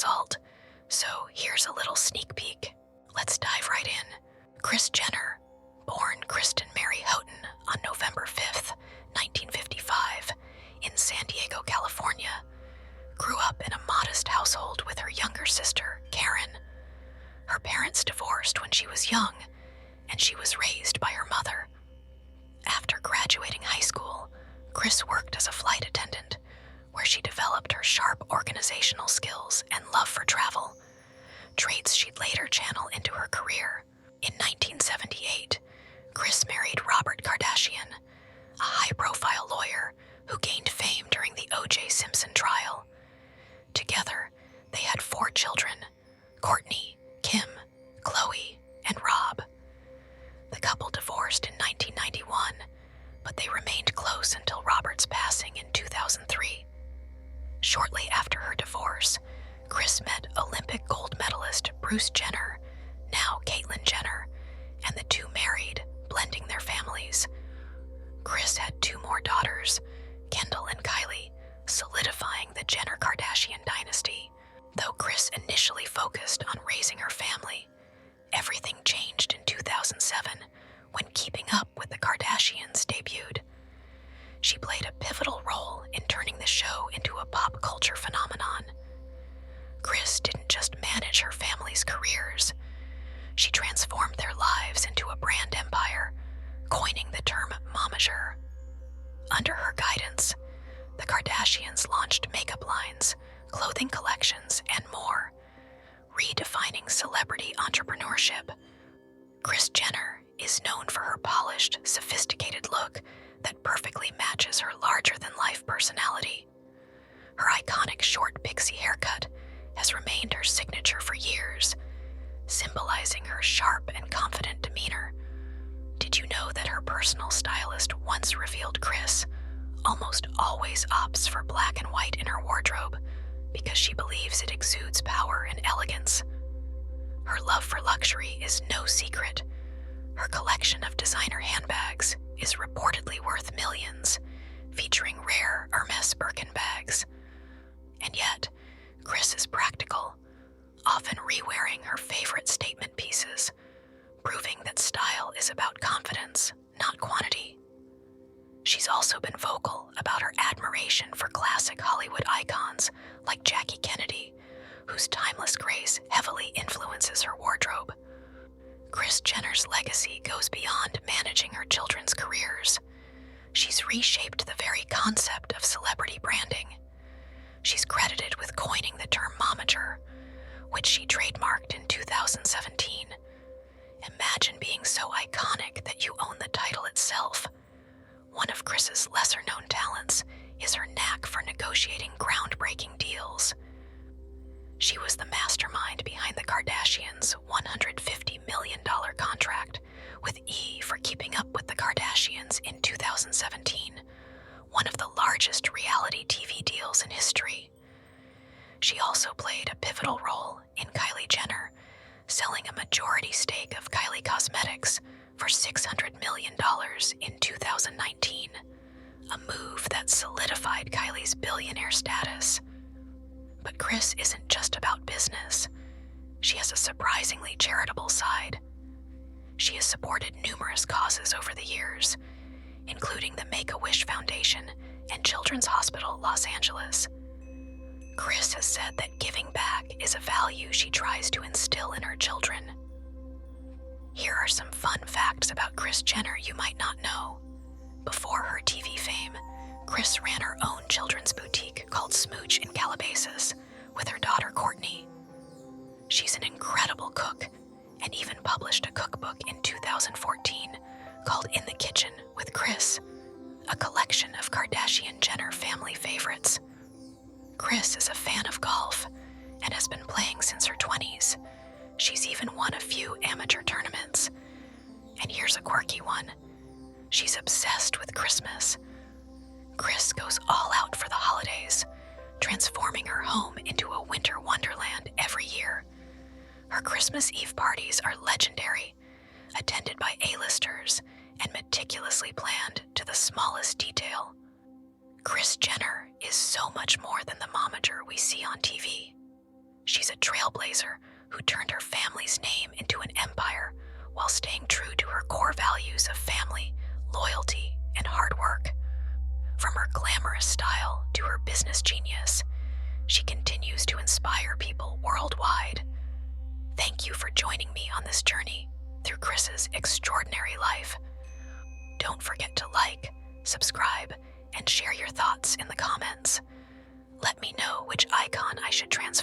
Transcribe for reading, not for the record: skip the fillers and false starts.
result, so here's a little sneak peek. Let's dive right in. Kris Jenner, born Kristen Mary Houghton on November 5th, 1955, in San Diego, California, grew up in a modest household with her younger sister, Karen. Her parents divorced when she was young, and she was raised by her mother. After graduating high school, Kris worked as a flight attendant, where she developed her sharp organizational skills and love for travel, traits she'd later channel into her career. In 1978, Kris married Robert Kardashian, a high-profile lawyer who gained fame during the O.J. Simpson trial. Together, they had 4 children: Courtney, Kim, Chloe, and Rob. The couple divorced in 1991, but they remained close until Robert's passing in 2003. Shortly after her divorce, Kris met Olympic gold medalist Bruce Jenner, now Caitlyn Jenner, and the two married, blending their families. Kris had 2 more daughters, Kendall and Kylie, solidifying the Jenner-Kardashian dynasty. Though Kris initially focused on raising her family, everything changed in 2007 when Keeping Up with the Kardashians debuted. She played a pivotal role in turning the show into a pop culture phenomenon. Kris didn't just manage her family's careers. She transformed their lives into a brand empire, coining the term momager. Under her guidance, the Kardashians launched makeup lines, clothing collections, and more, redefining celebrity entrepreneurship. Kris Jenner is known for her polished, sophisticated look that perfectly matches her larger-than-life personality. Her iconic short pixie haircut has remained her signature for years, symbolizing her sharp and confident demeanor. Did you know that her personal stylist once revealed Kris almost always opts for black and white in her wardrobe because she believes it exudes power and elegance? Her love for luxury is no secret. Her collection of designer handbags is reportedly worth millions, featuring rare Hermes Birkin bags. And yet, Kris is practical, often re-wearing her favorite statement pieces, proving that style is about confidence, not quantity. She's also been vocal about her admiration for classic Hollywood icons like Jackie Kennedy, whose timeless grace heavily influences her wardrobe. Kris Jenner's legacy goes beyond managing her children's careers. She's reshaped the very concept of celebrity branding. She's credited with coining the term momager, which she trademarked in 2017. Imagine being so iconic that you own the title itself. One of Kris's lesser-known talents is her knack for negotiating groundbreaking deals. She was the mastermind behind the Kardashians' $150 million contract with E! For Keeping Up with the Kardashians in 2017, one of the largest reality TV deals in history. She also played a pivotal role in Kylie Jenner selling a majority stake of Kylie Cosmetics for $600 million in 2019, a move that solidified Kylie's billionaire status. But Kris isn't just about business. She has a surprisingly charitable side. She has supported numerous causes over the years, including the Make-A-Wish Foundation and Children's Hospital Los Angeles. Kris has said that giving back is a value she tries to instill in her children. Here are some fun facts about Kris Jenner you might not know. Before her TV fame, Kris ran her own children's boutique called Smooch in Calabasas with her daughter Courtney. She's an incredible cook and even published a cookbook in 2014 called In the Kitchen with Kris, a collection of Kardashian-Jenner family favorites. Kris is a fan of golf and has been playing since her 20s. She's even won a few amateur tournaments. And here's a quirky one. She's obsessed with Christmas. Kris goes all out for the holidays, transforming her home into a winter wonderland every year. Her Christmas Eve parties are legendary, attended by A-listers and meticulously planned to the smallest detail. Kris Jenner is so much more than the momager we see on TV. She's a trailblazer who turned her family's name into an empire while staying true to her core values of family, loyalty, and hard work. From her glamorous style to her business genius, she continues to inspire people worldwide. Thank you for joining me on this journey through Kris's extraordinary life. Don't forget to like, subscribe, and share your thoughts in the comments. Let me know which icon I should transfer